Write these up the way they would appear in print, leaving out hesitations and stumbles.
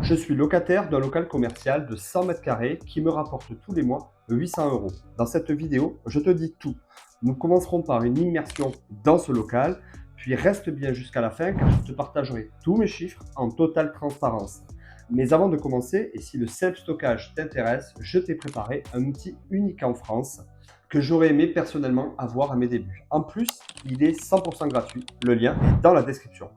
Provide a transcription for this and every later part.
Je suis locataire d'un local commercial de 100 mètres carrés qui me rapporte tous les mois 800 euros. Dans cette vidéo, je te dis tout. Nous commencerons par une immersion dans ce local, puis reste bien jusqu'à la fin car je te partagerai tous mes chiffres en totale transparence. Mais avant de commencer, et si le self-stockage t'intéresse, je t'ai préparé un outil unique en France que j'aurais aimé personnellement avoir à mes débuts. En plus, il est 100% gratuit. Le lien est dans la description.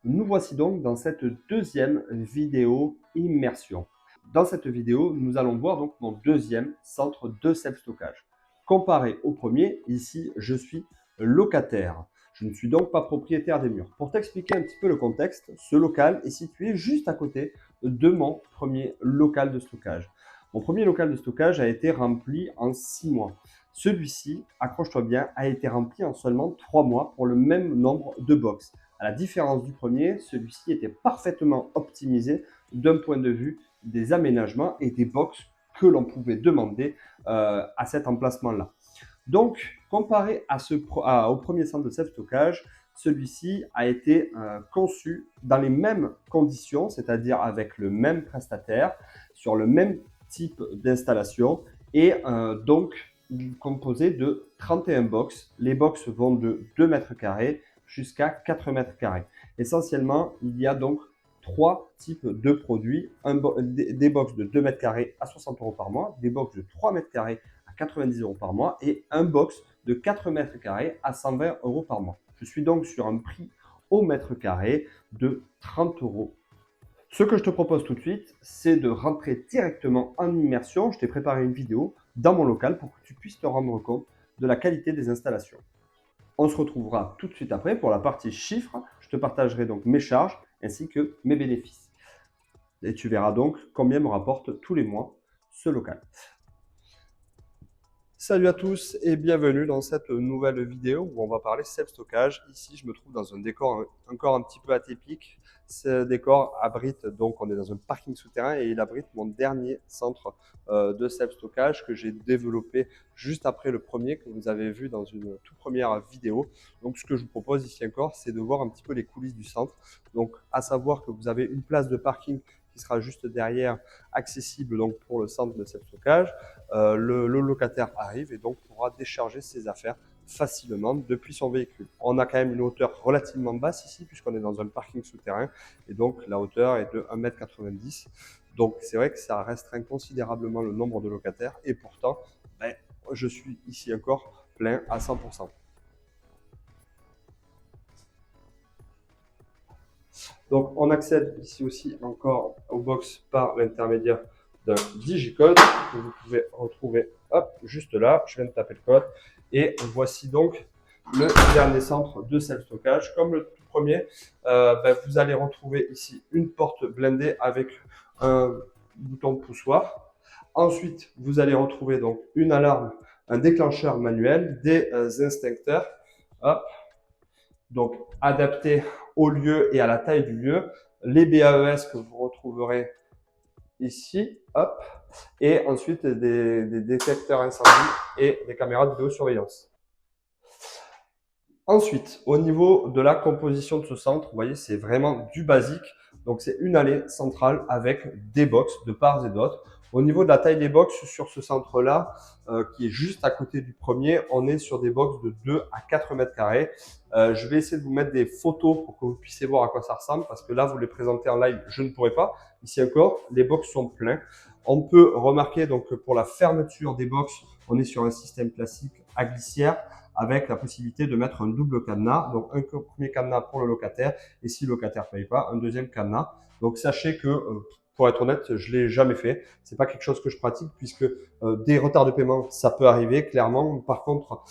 Nous voici donc dans cette deuxième vidéo immersion. Dans cette vidéo, nous allons voir donc mon deuxième centre de self-stockage. Comparé au premier, ici, je suis locataire. Je ne suis donc pas propriétaire des murs. Pour t'expliquer un petit peu le contexte, ce local est situé juste à côté de mon premier local de stockage. Mon premier local de stockage a été rempli en 6 mois. Celui-ci, accroche-toi bien, a été rempli en seulement 3 mois pour le même nombre de box. À la différence du premier, celui-ci était parfaitement optimisé d'un point de vue des aménagements et des box que l'on pouvait demander à cet emplacement-là. Donc, comparé au premier centre de self-stockage, celui-ci a été conçu dans les mêmes conditions, c'est-à-dire avec le même prestataire, sur le même type d'installation et donc composé de 31 box. Les box vont de 2 mètres carrés jusqu'à 4 mètres carrés. Essentiellement, il y a donc 3 types de produits. Des box de 2 mètres carrés à 60 euros par mois, des box de 3 mètres carrés à 90 euros par mois et un box de 4 mètres carrés à 120 euros par mois. Je suis donc sur un prix au mètre carré de 30 euros. Ce que je te propose tout de suite, c'est de rentrer directement en immersion. Je t'ai préparé une vidéo dans mon local pour que tu puisses te rendre compte de la qualité des installations. On se retrouvera tout de suite après pour la partie chiffres. Je te partagerai donc mes charges ainsi que mes bénéfices. Et tu verras donc combien me rapporte tous les mois ce local. Salut à tous et bienvenue dans cette nouvelle vidéo où on va parler self-stockage. Ici, je me trouve dans un décor encore un petit peu atypique. Ce décor abrite, donc on est dans un parking souterrain et il abrite mon dernier centre de self-stockage que j'ai développé juste après le premier que vous avez vu dans une toute première vidéo. Donc ce que je vous propose ici encore, c'est de voir un petit peu les coulisses du centre. Donc à savoir que vous avez une place de parking qui sera juste derrière, accessible donc pour le centre de self-stockage. Le locataire arrive et donc pourra décharger ses affaires facilement depuis son véhicule. On a quand même une hauteur relativement basse ici puisqu'on est dans un parking souterrain et donc la hauteur est de 1,90 m. Donc c'est vrai que ça restreint considérablement le nombre de locataires et pourtant je suis ici encore plein à 100%. Donc on accède ici aussi encore au box par l'intermédiaire d'un digicode que vous pouvez retrouver juste là. Je viens de taper le code et voici donc le dernier centre de self-stockage. Comme le tout premier, vous allez retrouver ici une porte blindée avec un bouton poussoir. Ensuite, vous allez retrouver donc une alarme, un déclencheur manuel, des instincteurs. Hop. Donc, adapté au lieu et à la taille du lieu. Les BAES que vous retrouverez ici, hop, et ensuite des détecteurs incendie et des caméras de vidéosurveillance. Ensuite, au niveau de la composition de ce centre, vous voyez, c'est vraiment du basique. Donc, c'est une allée centrale avec des box de part et d'autre. Au niveau de la taille des box sur ce centre-là, qui est juste à côté du premier, on est sur des box de 2 à 4 mètres carrés. Je vais essayer de vous mettre des photos pour que vous puissiez voir à quoi ça ressemble, parce que là, vous les présentez en live, je ne pourrai pas. Ici encore, les box sont pleins. On peut remarquer donc pour la fermeture des box, on est sur un système classique à glissière, avec la possibilité de mettre un double cadenas, donc un premier cadenas pour le locataire, et si le locataire ne paye pas, un deuxième cadenas. Donc sachez que pour être honnête, je l'ai jamais fait. C'est pas quelque chose que je pratique puisque des retards de paiement, ça peut arriver clairement. Par contre,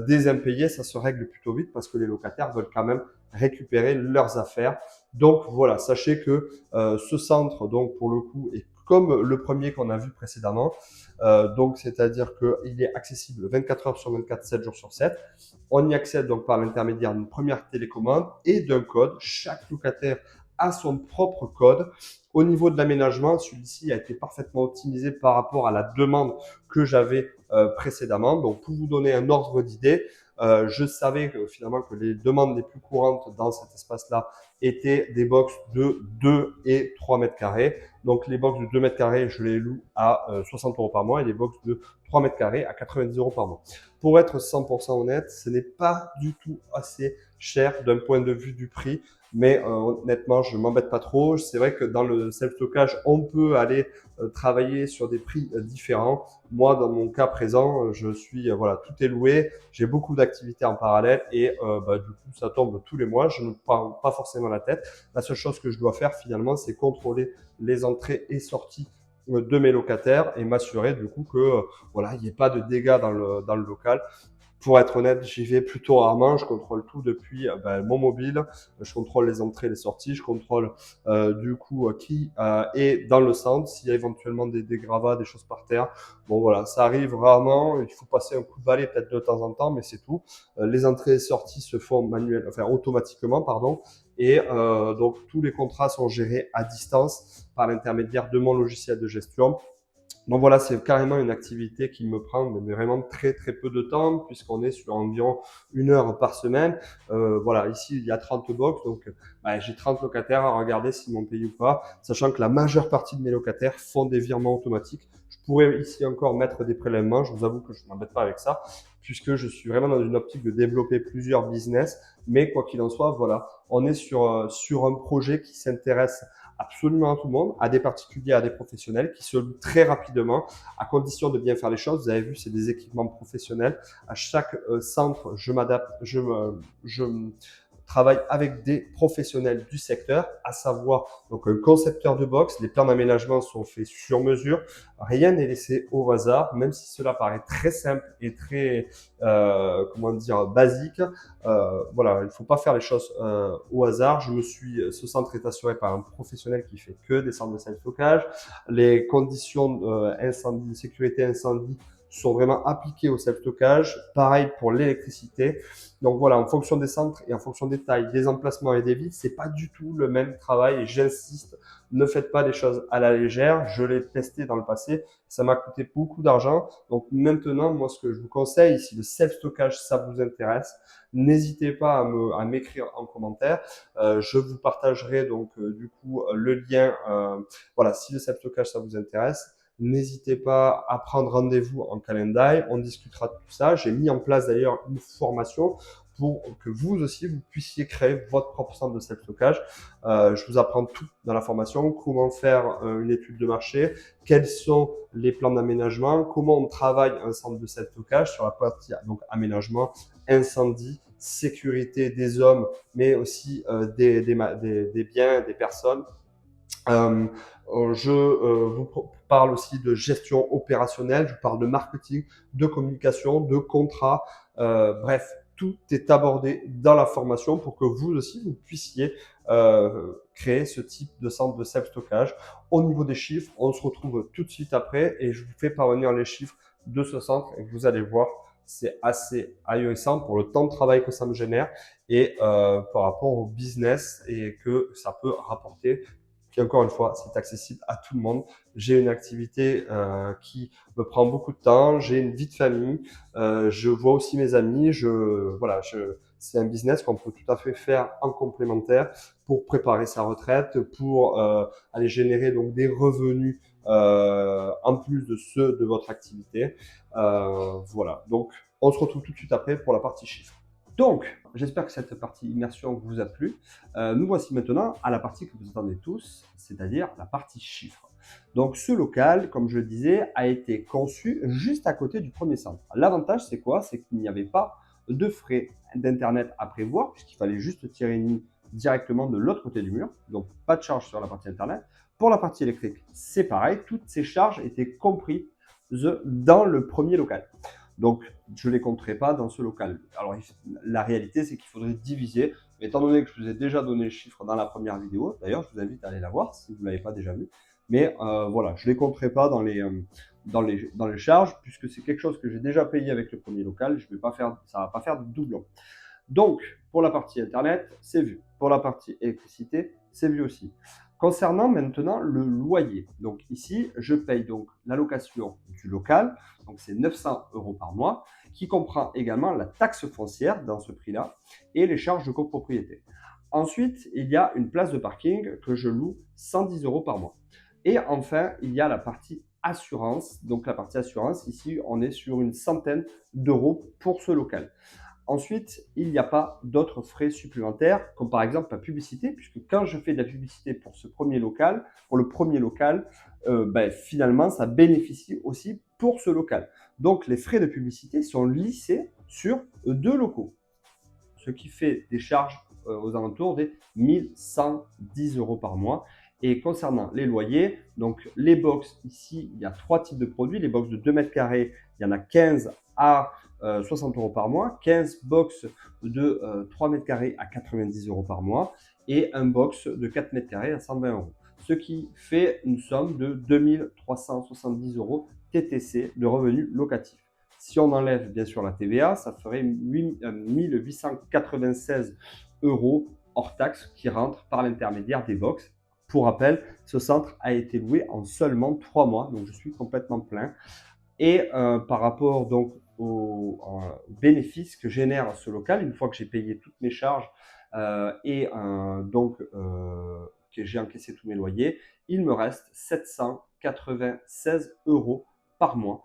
des impayés, ça se règle plutôt vite parce que les locataires veulent quand même récupérer leurs affaires. Donc voilà, sachez que ce centre, donc pour le coup, est comme le premier qu'on a vu précédemment. Donc c'est-à-dire qu'il est accessible 24 heures sur 24, 7 jours sur 7. On y accède donc par l'intermédiaire d'une première télécommande et d'un code. Chaque locataire a son propre code. Au niveau de l'aménagement, celui-ci a été parfaitement optimisé par rapport à la demande que j'avais précédemment. Donc, pour vous donner un ordre d'idée, je savais que, finalement que les demandes les plus courantes dans cet espace-là étaient des box de 2 et 3 mètres carrés. Donc, les box de 2 mètres carrés, je les loue à 60 euros par mois et les box de 3 mètres carrés à 90 euros par mois. Pour être 100% honnête, ce n'est pas du tout assez cher d'un point de vue du prix. Mais honnêtement, je m'embête pas trop. C'est vrai que dans le self-stockage, on peut aller travailler sur des prix différents. Moi, dans mon cas présent, je suis voilà, tout est loué. J'ai beaucoup d'activités en parallèle et du coup, ça tombe tous les mois. Je ne prends pas forcément la tête. La seule chose que je dois faire finalement, c'est contrôler les entrées et sorties de mes locataires et m'assurer du coup que voilà, il n'y ait pas de dégâts dans le local. Pour être honnête, j'y vais plutôt rarement. Je contrôle tout depuis mon mobile. Je contrôle les entrées, les sorties. Je contrôle du coup qui est dans le centre. S'il y a éventuellement des gravats, des choses par terre. Bon voilà, ça arrive rarement. Il faut passer un coup de balai peut-être de temps en temps, mais c'est tout. Les entrées et sorties se font automatiquement, pardon. Et donc tous les contrats sont gérés à distance par l'intermédiaire de mon logiciel de gestion. Donc voilà, c'est carrément une activité qui me prend mais vraiment très très peu de temps puisqu'on est sur environ 1 heure par semaine. Voilà, ici il y a 30 box, donc j'ai 30 locataires à regarder s'ils m'ont payé ou pas, sachant que la majeure partie de mes locataires font des virements automatiques. Je pourrais ici encore mettre des prélèvements, je vous avoue que je ne m'embête pas avec ça puisque je suis vraiment dans une optique de développer plusieurs business. Mais quoi qu'il en soit, voilà, on est sur un projet qui s'intéresse absolument à tout le monde, à des particuliers, à des professionnels, qui se louent très rapidement, à condition de bien faire les choses. Vous avez vu, c'est des équipements professionnels. À chaque centre, je m'adapte, je travaille avec des professionnels du secteur, à savoir donc un concepteur de box. Les plans d'aménagement sont faits sur mesure. Rien n'est laissé au hasard, même si cela paraît très simple et très, comment dire, basique. Voilà, il ne faut pas faire les choses au hasard. Ce centre est assuré par un professionnel qui fait que des centres de self-stockage. Les conditions incendie, de sécurité incendie sont vraiment appliquées au self-stockage. Pareil pour l'électricité. Donc voilà, en fonction des centres et en fonction des tailles, des emplacements et des villes, c'est pas du tout le même travail. Et j'insiste, ne faites pas des choses à la légère. Je l'ai testé dans le passé. Ça m'a coûté beaucoup d'argent. Donc maintenant, moi, ce que je vous conseille, si le self-stockage, ça vous intéresse, n'hésitez pas à m'écrire en commentaire. Je vous partagerai donc du coup le lien. Voilà, si le self-stockage ça vous intéresse, n'hésitez pas à prendre rendez-vous en calendrier. On discutera de tout ça. J'ai mis en place d'ailleurs une formation pour que vous aussi, vous puissiez créer votre propre centre de self-stockage. Je vous apprends tout dans la formation, comment faire une étude de marché, quels sont les plans d'aménagement, comment on travaille un centre de self-stockage sur la partie donc aménagement, incendie, sécurité des hommes, mais aussi des biens, des personnes. Euh, je vous parle aussi de gestion opérationnelle, je parle de marketing, de communication, de contrat. Bref, tout est abordé dans la formation pour que vous aussi, vous puissiez créer ce type de centre de self-stockage. Au niveau des chiffres, on se retrouve tout de suite après et je vous fais parvenir les chiffres de ce centre et vous allez voir, c'est assez ahurissant pour le temps de travail que ça me génère et par rapport au business et que ça peut rapporter. Puis encore une fois, c'est accessible à tout le monde. J'ai une activité qui me prend beaucoup de temps. J'ai une vie de famille. Je vois aussi mes amis. C'est un business qu'on peut tout à fait faire en complémentaire pour préparer sa retraite, pour aller générer donc des revenus en plus de ceux de votre activité. Voilà. Donc, on se retrouve tout de suite après pour la partie chiffres. Donc, j'espère que cette partie immersion vous a plu. Nous voici maintenant à la partie que vous attendez tous, c'est-à-dire la partie chiffres. Donc, ce local, comme je le disais, a été conçu juste à côté du premier centre. L'avantage, c'est quoi? C'est qu'il n'y avait pas de frais d'Internet à prévoir, puisqu'il fallait juste tirer une ligne directement de l'autre côté du mur, donc pas de charge sur la partie internet. Pour la partie électrique, c'est pareil, toutes ces charges étaient comprises dans le premier local. Donc, je ne les compterai pas dans ce local. Alors, la réalité, c'est qu'il faudrait diviser. Étant donné que je vous ai déjà donné le chiffre dans la première vidéo, d'ailleurs, je vous invite à aller la voir si vous ne l'avez pas déjà vu. Mais voilà, je ne les compterai pas dans les charges, puisque c'est quelque chose que j'ai déjà payé avec le premier local. Ça ne va pas faire de doublon. Donc, pour la partie Internet, c'est vu. Pour la partie électricité, c'est vu aussi. Concernant maintenant le loyer, donc ici, je paye donc la location du local, donc c'est 900 € par mois, qui comprend également la taxe foncière dans ce prix-là et les charges de copropriété. Ensuite, il y a une place de parking que je loue 110 € par mois. Et enfin, il y a la partie assurance. Donc la partie assurance, ici, on est sur une centaine d'euros pour ce local. Ensuite, il n'y a pas d'autres frais supplémentaires, comme par exemple la publicité, puisque quand je fais de la publicité pour le premier local, finalement, ça bénéficie aussi pour ce local. Donc, les frais de publicité sont lissés sur 2 locaux, ce qui fait des charges aux alentours des 1110 € par mois. Et concernant les loyers, donc les box, ici, il y a 3 types de produits. Les box de 2 mètres carrés, il y en a 15 à 60 € par mois, 15 box de 3 mètres carrés à 90 € par mois et un box de 4 mètres carrés à 120 €. Ce qui fait une somme de 2370 € TTC de revenus locatifs. Si on enlève bien sûr la TVA, ça ferait 1896 € hors taxe qui rentrent par l'intermédiaire des box. Pour rappel, ce centre a été loué en seulement 3 mois, donc je suis complètement plein. Et par rapport donc aux bénéfices que génère ce local, une fois que j'ai payé toutes mes charges que j'ai encaissé tous mes loyers, il me reste 796 € par mois.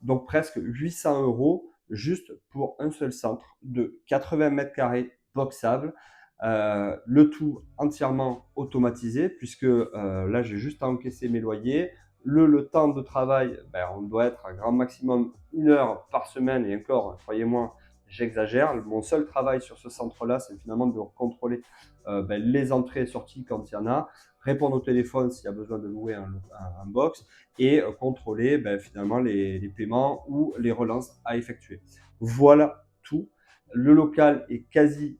Donc presque 800 € juste pour un seul centre de 80 mètres carrés boxable. Le tout entièrement automatisé puisque là j'ai juste à encaisser mes loyers. Le temps de travail, on doit être un grand maximum 1 heure par semaine et encore, croyez-moi, j'exagère. Mon seul travail sur ce centre-là, c'est finalement de contrôler les entrées et sorties quand il y en a, répondre au téléphone s'il y a besoin de louer un box et contrôler finalement les paiements ou les relances à effectuer. Voilà tout. Le local est quasi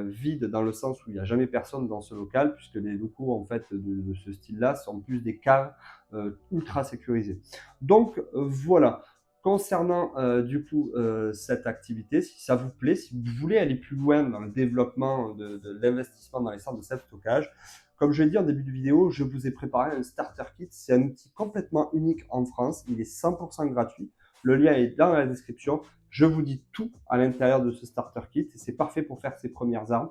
vide dans le sens où il n'y a jamais personne dans ce local puisque les locaux en fait de ce style-là sont plus des caves ultra sécurisées. Donc voilà. Concernant cette activité, si ça vous plaît, si vous voulez aller plus loin dans le développement de l'investissement dans les centres de self-stockage, comme je l'ai dit en début de vidéo, je vous ai préparé un starter kit. C'est un outil complètement unique en France. Il est 100% gratuit. Le lien est dans la description. Je vous dis tout à l'intérieur de ce starter kit et c'est parfait pour faire ses premières armes.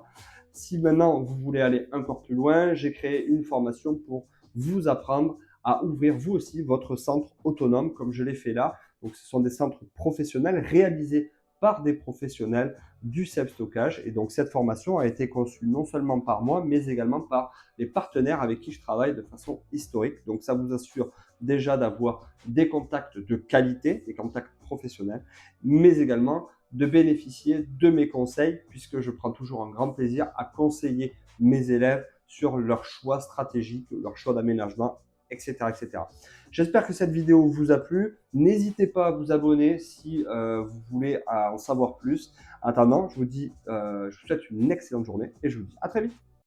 Si maintenant vous voulez aller encore plus loin, j'ai créé une formation pour vous apprendre à ouvrir vous aussi votre centre autonome comme je l'ai fait là. Donc ce sont des centres professionnels réalisés par des professionnels du self-stockage. Et donc cette formation a été conçue non seulement par moi, mais également par les partenaires avec qui je travaille de façon historique. Donc ça vous assure déjà d'avoir des contacts de qualité, des contacts professionnels, mais également de bénéficier de mes conseils, puisque je prends toujours un grand plaisir à conseiller mes élèves sur leurs choix stratégiques, leurs choix d'aménagement, etc., etc. J'espère que cette vidéo vous a plu. N'hésitez pas à vous abonner si vous voulez en savoir plus. En attendant, je vous souhaite une excellente journée et je vous dis à très vite.